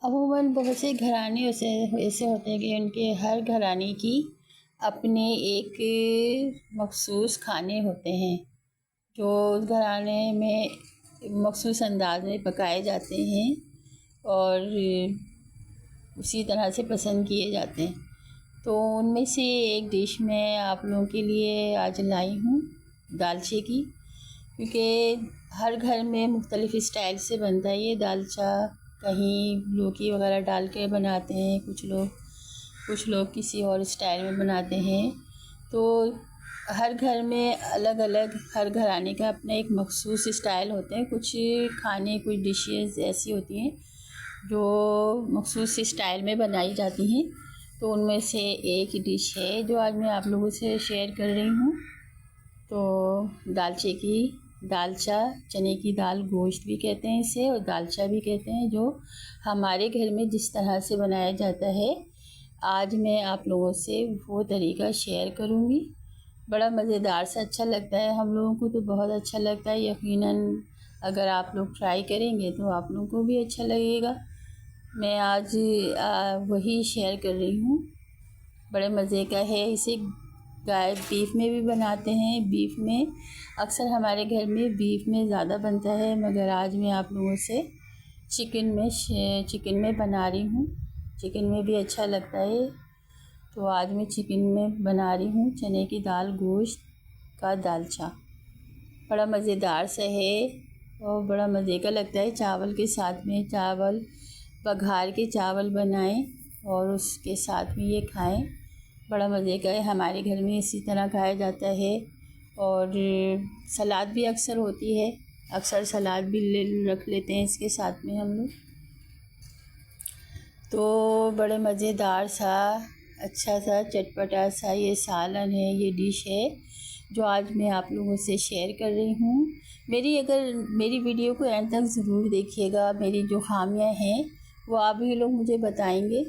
अमूमन बहुत से घराने ऐसे होते हैं कि उनके हर घराने की अपने एक मखसूस खाने होते हैं जो उस घराने में मखसूस अंदाज में पकाए जाते हैं और उसी तरह से पसंद किए जाते हैं। तो उनमें से एक डिश मैं आप लोगों के लिए आज लाई हूँ, दालचे की। क्योंकि हर घर में मुख्तलिफ़ स्टाइल से बनता है ये दालचा। कहीं लौकी वगैरह डाल के बनाते हैं, कुछ लोग किसी और स्टाइल में बनाते हैं। तो हर घर में अलग अलग, हर घराने का अपना एक मखसूस स्टाइल होते हैं। कुछ खाने, कुछ डिशेस ऐसी होती हैं जो मखसूस स्टाइल में बनाई जाती हैं। तो उनमें से एक डिश है जो आज मैं आप लोगों से शेयर कर रही हूँ। तो दालचा, चने की दाल, गोश्त भी कहते हैं इसे और दालचा भी कहते हैं, जो हमारे घर में जिस तरह से बनाया जाता है आज मैं आप लोगों से वो तरीका शेयर करूँगी। बड़ा मज़ेदार सा अच्छा लगता है, हम लोगों को तो बहुत अच्छा लगता है। यकीनन अगर आप लोग ट्राई करेंगे तो आप लोगों को भी अच्छा लगेगा। मैं आज वही शेयर कर रही हूँ। बड़े मज़े का है। इसे बीफ में भी बनाते हैं। बीफ में अक्सर हमारे घर में बीफ में ज़्यादा बनता है, मगर आज मैं आप लोगों से चिकन में बना रही हूँ। चिकन में भी अच्छा लगता है, तो आज मैं चिकन में बना रही हूँ चने की दाल, गोश्त का दालचा। बड़ा मज़ेदार सा है और बड़ा मज़े का लगता है। चावल के साथ में, चावल बघार के चावल बनाएं और उसके साथ में ये खाएं। बड़ा मज़े का है। हमारे घर में इसी तरह खाया जाता है। और सलाद भी अक्सर होती है, अक्सर सलाद भी रख लेते हैं इसके साथ में हम लोग। तो बड़े मज़ेदार सा, अच्छा सा, चटपटा सा ये सालन है, ये डिश है जो आज मैं आप लोगों से शेयर कर रही हूँ। मेरी वीडियो को एंड तक ज़रूर देखिएगा। मेरी जो खामियां हैं वो आप भी लोग मुझे बताएंगे,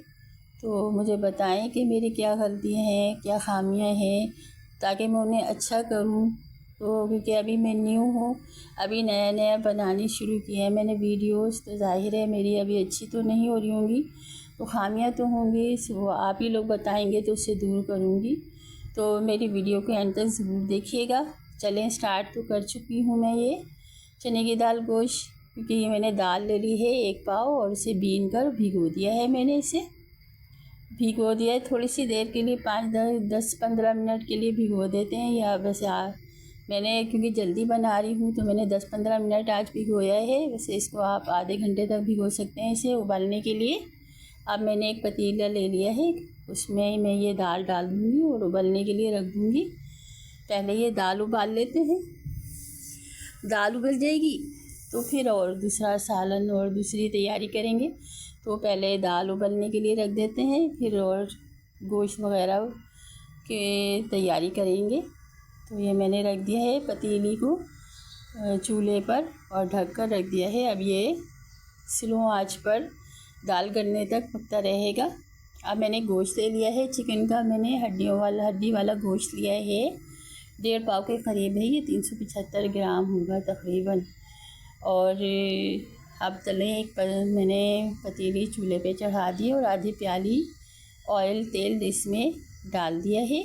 तो मुझे बताएं कि मेरी क्या गलतियाँ हैं, क्या खामियां हैं, ताकि मैं उन्हें अच्छा करूं। तो क्योंकि अभी मैं न्यू हूँ, अभी नया नया बनानी शुरू किया है मैंने वीडियोस, तो ज़ाहिर है मेरी अभी अच्छी तो नहीं हो रही होंगी, तो खामियां तो होंगी, वो आप ही लोग बताएंगे तो उससे दूर करूँगी। तो मेरी वीडियो को एंड तक ज़रूर देखिएगा। चलें, स्टार्ट तो कर चुकी हूँ मैं ये चने की दाल गोश्त। क्योंकि ये मैंने दाल ले ली है 1 पाव और इसे बीन कर भिगो दिया है। मैंने इसे भिगो दिया है थोड़ी सी देर के लिए, 5-10-15 मिनट के लिए भिगो देते हैं। या वैसे मैंने क्योंकि जल्दी बना रही हूँ तो मैंने 10-15 मिनट आज भिगोया है। वैसे इसको आप आधे घंटे तक भिगो सकते हैं इसे उबालने के लिए। अब मैंने एक पतीला ले लिया है, उसमें मैं ये दाल डाल दूँगी और उबलने के लिए रख दूँगी। पहले ये दाल उबाल लेते हैं। दाल उबल जाएगी तो फिर और दूसरा सालन और दूसरी तैयारी करेंगे। तो पहले दाल उबलने के लिए रख देते हैं, फिर और गोश्त वगैरह की तैयारी करेंगे। तो ये मैंने रख दिया है पतीली को चूल्हे पर और ढक कर रख दिया है। अब ये स्लो आंच पर दाल गलने तक पकता रहेगा। अब मैंने गोश्त ले लिया है चिकन का, मैंने हड्डी वाला गोश्त लिया है। 1.5 पाव के करीब है ये, 375 ग्राम होगा तकरीबन। और अब मैंने पतीली चूल्हे पे चढ़ा दी और आधी प्याली तेल इसमें डाल दिया है।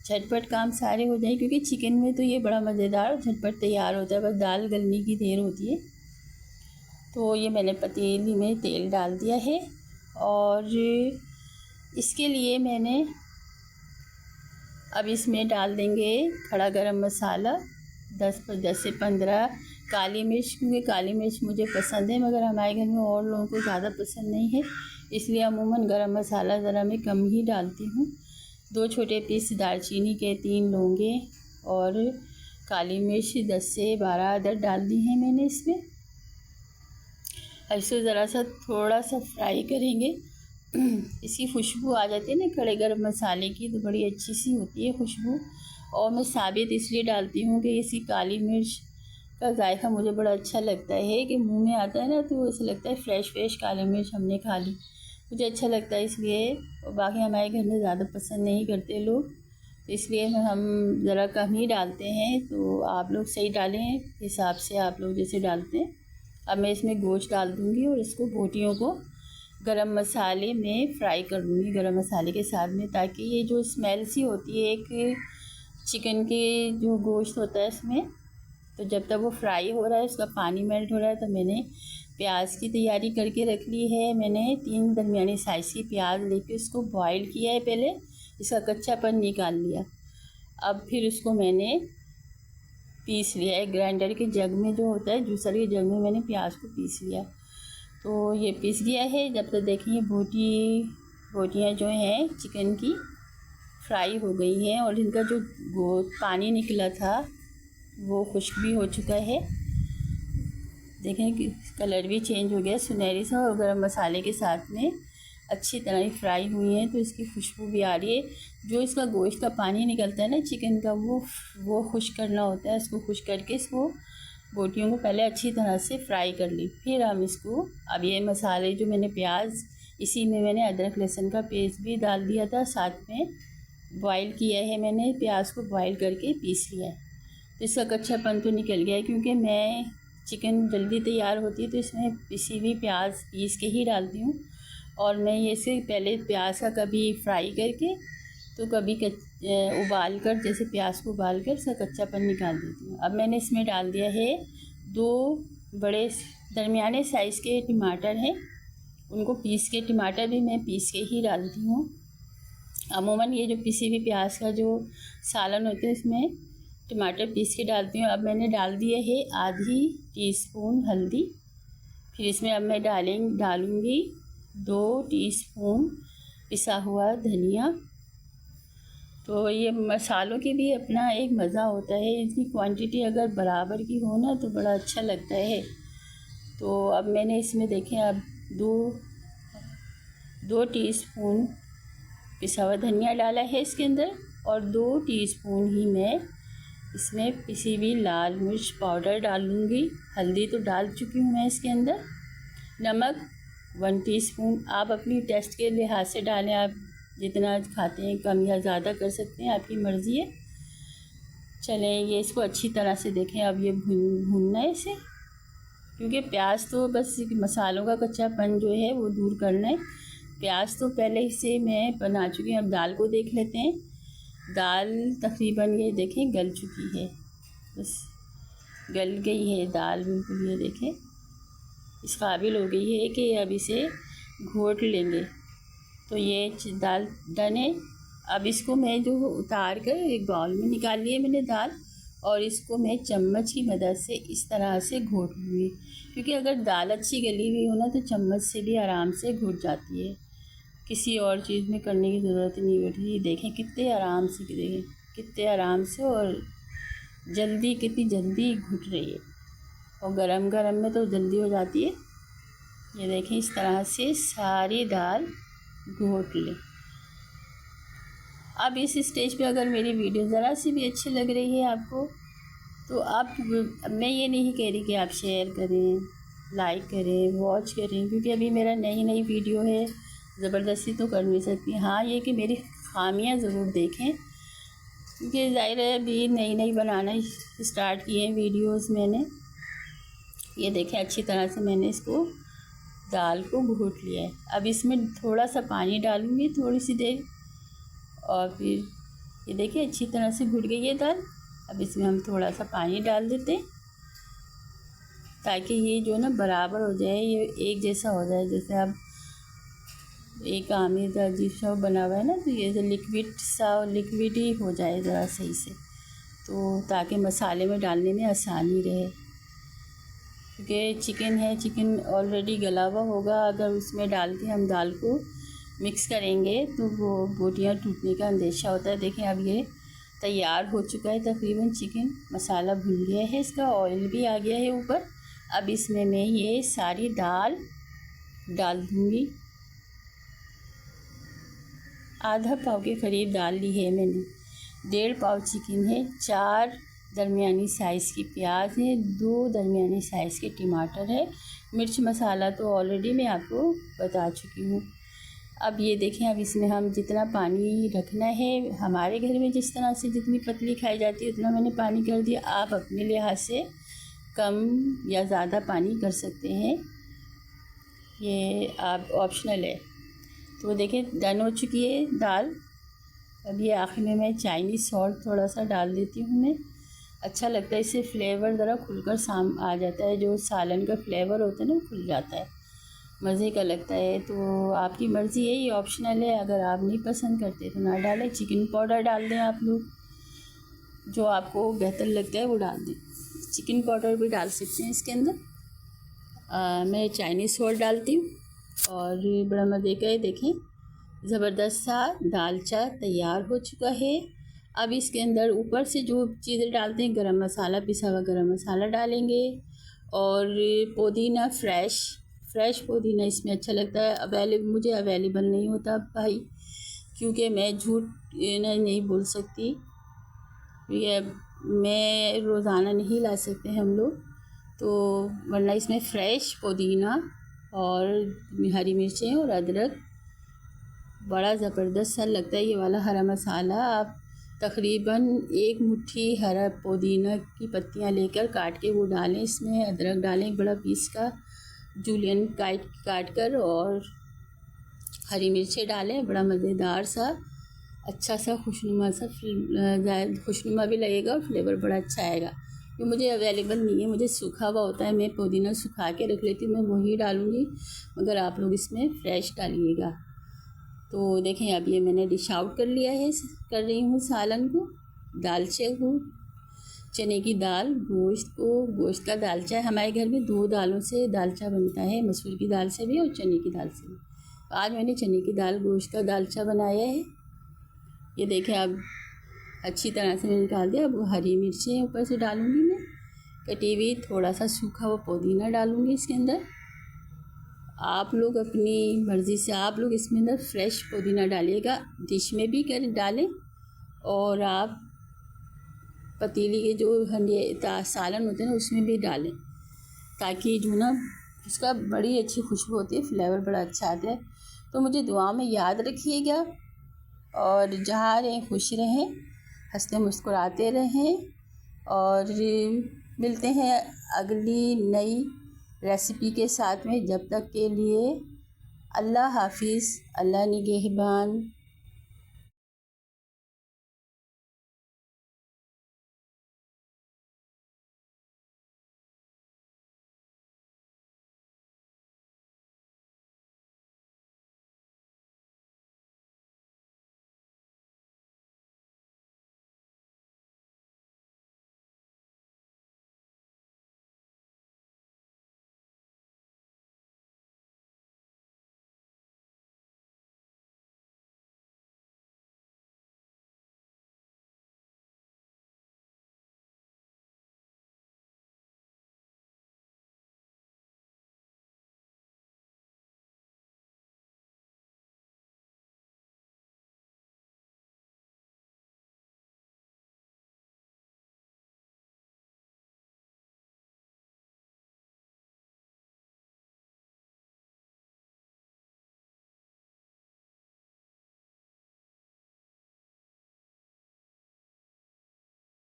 झटपट काम सारे हो जाए, क्योंकि चिकन में तो ये बड़ा मज़ेदार झटपट तैयार होता है, बस दाल गलने की देर होती है। तो ये मैंने पतीली में तेल डाल दिया है और इसके लिए मैंने अब इसमें डाल देंगे खड़ा गरम मसाला, 10 से 15, काली मिर्च, क्योंकि काली मिर्च मुझे पसंद है मगर हमारे घर में और लोगों को ज़्यादा पसंद नहीं है, इसलिए अमूमन गरम मसाला ज़रा मैं कम ही डालती हूँ। 2 छोटे पीस दालचीनी के, 3 लौंगे और काली मिर्च 10 से 12 अदर डाल दी हैं मैंने इसमें। ऐसे ज़रा सा थोड़ा सा फ्राई करेंगे। इसकी खुशबू आ जाती है ना खड़े गरम मसाले की, तो बड़ी अच्छी सी होती है खुशबू। और मैं साबित इसलिए डालती हूँ कि इसकी काली मिर्च का जायका मुझे बड़ा अच्छा लगता है कि मुंह में आता है ना, तो ऐसा लगता है फ्रेश काली मिर्च हमने खा ली, मुझे अच्छा लगता है इसलिए। और बाकी हमारे घर में ज़्यादा पसंद नहीं करते लोग, तो इसलिए हम ज़रा कम ही डालते हैं। तो आप लोग सही डालें, हिसाब से आप लोग जैसे डालते हैं। अब मैं इसमें गोश्त डाल दूँगी और इसको बोटियों को गरम मसाले में फ्राई कर लूँगी, गरम मसाले के साथ में, ताकि ये जो स्मेल सी होती है एक चिकन के जो गोश्त होता है इसमें, तो जब तक वो फ्राई हो रहा है, उसका पानी मेल्ट हो रहा है, तो मैंने प्याज की तैयारी करके रख ली है। मैंने 3 दरमियानी साइज़ की प्याज लेके उसको बॉईल किया है पहले, इसका कच्चापन निकाल लिया। अब फिर उसको मैंने पीस लिया है ग्राइंडर के जग में, जो होता है जूसर के जग में मैंने प्याज को पीस लिया। तो ये पीस गया है। जब तक देखिए बोटियाँ जो हैं चिकन की फ्राई हो गई हैं और इनका जो पानी निकला था वो खुश्क भी हो चुका है। देखें कि कलर भी चेंज हो गया सुनहरी सा, और गरम मसाले के साथ में अच्छी तरह ही फ्राई हुई हैं, तो इसकी खुशबू भी आ रही है। जो इसका गोश्त का पानी निकलता है ना चिकन का, वो खुश्क करना होता है। इसको खुश्क करके इसको बोटियों को पहले अच्छी तरह से फ्राई कर ली। फिर हम इसको, अब ये मसाले जो मैंने प्याज, इसी में मैंने अदरक लहसुन का पेस्ट भी डाल दिया था, साथ में बॉईल किया है मैंने, प्याज को बॉईल करके पीस लिया है। तो इसका कच्चापन तो निकल गया है, क्योंकि मैं चिकन जल्दी तैयार होती है तो इसमें पिसी हुई प्याज पीस के ही डालती हूँ। और मैं ये से पहले प्याज का कभी फ्राई करके, तो कभी उबाल कर, जैसे प्याज को उबाल कर इसका कच्चापन निकाल देती हूँ। अब मैंने इसमें डाल दिया है 2 बड़े दरमियाने साइज़ के टमाटर हैं, उनको पीस के, टमाटर भी मैं पीस के ही डालती हूँ। अमूमन ये जो पिसी हुई प्याज का जो सालन होता है इसमें टमाटर पीस के डालती हूँ। अब मैंने डाल दिया है आधी टीस्पून हल्दी। फिर इसमें अब मैं डालूँगी 2 टीस्पून पिसा हुआ धनिया। तो ये मसालों की भी अपना एक मज़ा होता है, इसकी क्वांटिटी अगर बराबर की हो ना तो बड़ा अच्छा लगता है। तो अब मैंने इसमें देखें, अब 2 टीस्पून पिसा हुआ धनिया डाला है इसके अंदर, और 2 टीस्पून ही मैं इसमें पिसी हुई लाल मिर्च पाउडर डाल लूँगी। हल्दी तो डाल चुकी हूँ मैं इसके अंदर। नमक 1 टीस्पून, आप अपनी टेस्ट के लिहाज से डालें, आप जितना खाते हैं कम या ज़्यादा कर सकते हैं, आपकी मर्ज़ी है। चलें, ये इसको अच्छी तरह से देखें, अब ये भूनना है इसे, क्योंकि प्याज तो बस मसालों का कच्चापन जो है वो दूर करना है। प्याज तो पहले से मैं बना चुकी हूँ। अब दाल को देख लेते हैं। दाल तकरीबन ये देखें गल चुकी है, बस गल गई है दाल बिल्कुल, ये देखें इस काबिल हो गई है कि अब इसे घोट लेंगे। तो ये दाल डन है। अब इसको मैं जो उतार कर एक बाउल में निकाल लिए मैंने दाल, और इसको मैं चम्मच की मदद से इस तरह से घोट लूँगी, क्योंकि अगर दाल अच्छी गली हुई हो ना तो चम्मच से भी आराम से घुट जाती है, किसी और चीज़ में करने की ज़रूरत नहीं होती। ये देखें कितने आराम से, देखें कितने आराम से और जल्दी, कितनी जल्दी घुट रही है, और गरम गरम में तो जल्दी हो जाती है। ये देखें इस तरह से सारी दाल घोट लें। अब इस स्टेज पे अगर मेरी वीडियो ज़रा सी भी अच्छी लग रही है आपको, तो आप, मैं ये नहीं कह रही कि आप शेयर करें, लाइक करें, वॉच करें, क्योंकि अभी मेरा नई वीडियो है, ज़बरदस्ती तो कर नहीं सकती। हाँ, ये कि मेरी खामियां ज़रूर देखें, क्योंकि ज़ाहिर है अभी नई बनाना स्टार्ट किए हैं वीडियोस मैंने। ये देखें अच्छी तरह से मैंने इसको दाल को घोट लिया है। अब इसमें थोड़ा सा पानी डालूँगी थोड़ी सी देर, और फिर ये देखिए अच्छी तरह से घुट गई है दाल। अब इसमें हम थोड़ा सा पानी डाल देते हैं, ताकि ये जो ना बराबर हो जाए, ये एक जैसा हो जाए। जैसे अब एक आमिर का अजीब सा बना हुआ है ना, तो ये लिक्विड ही हो जाए ज़रा सही से, तो ताकि मसाले में डालने में आसानी रहे। क्योंकि चिकन है, चिकन ऑलरेडी गला हुआ होगा, अगर उसमें डाल के हम दाल को मिक्स करेंगे तो वो बोटियाँ टूटने का अंदेशा होता है। देखें अब ये तैयार हो चुका है तकरीबन चिकन, मसाला भुन गया है, इसका ऑयल भी आ गया है ऊपर। अब इसमें मैं ये सारी दाल डाल दूँगी। आधा पाव के करीब दाल ली है मैंने। 1.5 पाव चिकन है, 4 दरमियानी साइज़ की प्याज है, 2 दरमियानी साइज़ के टमाटर है। मिर्च मसाला तो ऑलरेडी मैं आपको बता चुकी हूँ। अब ये देखें, अब इसमें हम जितना पानी रखना है, हमारे घर में जिस तरह से जितनी पतली खाई जाती है उतना मैंने पानी कर दिया। आप अपने लिहाज से कम या ज़्यादा पानी कर सकते हैं। ये आप ऑप्शनल है। तो देखिए डन हो चुकी है दाल। अब ये आखिर में मैं चाइनीज़ सॉल्ट थोड़ा सा डाल देती हूँ मैं। अच्छा लगता है, इससे फ्लेवर ज़रा खुलकर साम आ जाता है, जो सालन का फ्लेवर होता है ना खुल जाता है, मज़े का लगता है। तो आपकी मर्ज़ी है, ये ऑप्शनल है, अगर आप नहीं पसंद करते तो ना डालें। चिकन पाउडर डाल दें आप लोग, जो आपको बेहतर लगता है वो डाल दें। चिकन पाउडर भी डाल सकते हैं इसके अंदर। मैं चाइनीज़ सॉल्ट डालती हूँ और बड़ा मज़े का है। देखें ज़बरदस्त सा दालचा तैयार हो चुका है। अब इसके अंदर ऊपर से जो चीज़ें डालते हैं, गरम मसाला, पिसा हुआ गरम मसाला डालेंगे और पुदीना, फ्रेश पुदीना इसमें अच्छा लगता है। मुझे अवेलेबल नहीं होता भाई, क्योंकि मैं झूठ नहीं बोल सकती, ये मैं रोज़ाना नहीं ला सकते हम लोग, तो वरना इसमें फ्रेश पुदीना और हरी मिर्चें और अदरक, बड़ा ज़बरदस्त सा लगता है ये वाला हरा मसाला। आप तकरीबन 1 मुट्ठी हरा पुदीना की पत्तियां लेकर काट के वो डालें, इसमें अदरक डालें बड़ा पीस का, जूलियन काट कर, और हरी मिर्चें डालें। बड़ा मज़ेदार सा अच्छा सा खुशनुमा सा खुशनुमा भी लगेगा और फ्लेवर बड़ा अच्छा आएगा। जो मुझे अवेलेबल नहीं है, मुझे सूखा हुआ होता है, मैं पुदीना सुखा के रख लेती हूँ, मैं वही डालूँगी, मगर आप लोग इसमें फ्रेश डालिएगा। तो देखें अब ये मैंने डिश आउट कर लिया है, कर रही हूँ सालन को, दालचे को, चने की दाल, गोश्त का दालचा है। हमारे घर में 2 दालों से दालचा बनता है, मसूर की दाल से भी और चने की दाल से भी। आज मैंने चने की दाल गोश्त का दालचा बनाया है। ये देखें अब अच्छी तरह से मैंने डाल दिया। अब हरी मिर्चें ऊपर से डालूँगी मैं कटी हुई, थोड़ा सा सूखा हुआ पुदीना डालूँगी इसके अंदर। आप लोग अपनी मर्ज़ी से आप लोग इसमें अंदर फ्रेश पुदीना डालिएगा, डिश में भी डालें, और आप पतीली के जो सालन होते हैं ना उसमें भी डालें, ताकि जो ना उसका बड़ी अच्छी खुशबू होती है, फ्लेवर बड़ा अच्छा आता है। तो मुझे दुआ में याद रखिएगा, और जहाँ रहें खुश रहें, हंसते मुस्कुराते रहें, और मिलते हैं अगली नई रेसिपी के साथ में। जब तक के लिए अल्लाह हाफिज़, अल्लाह निगहबान।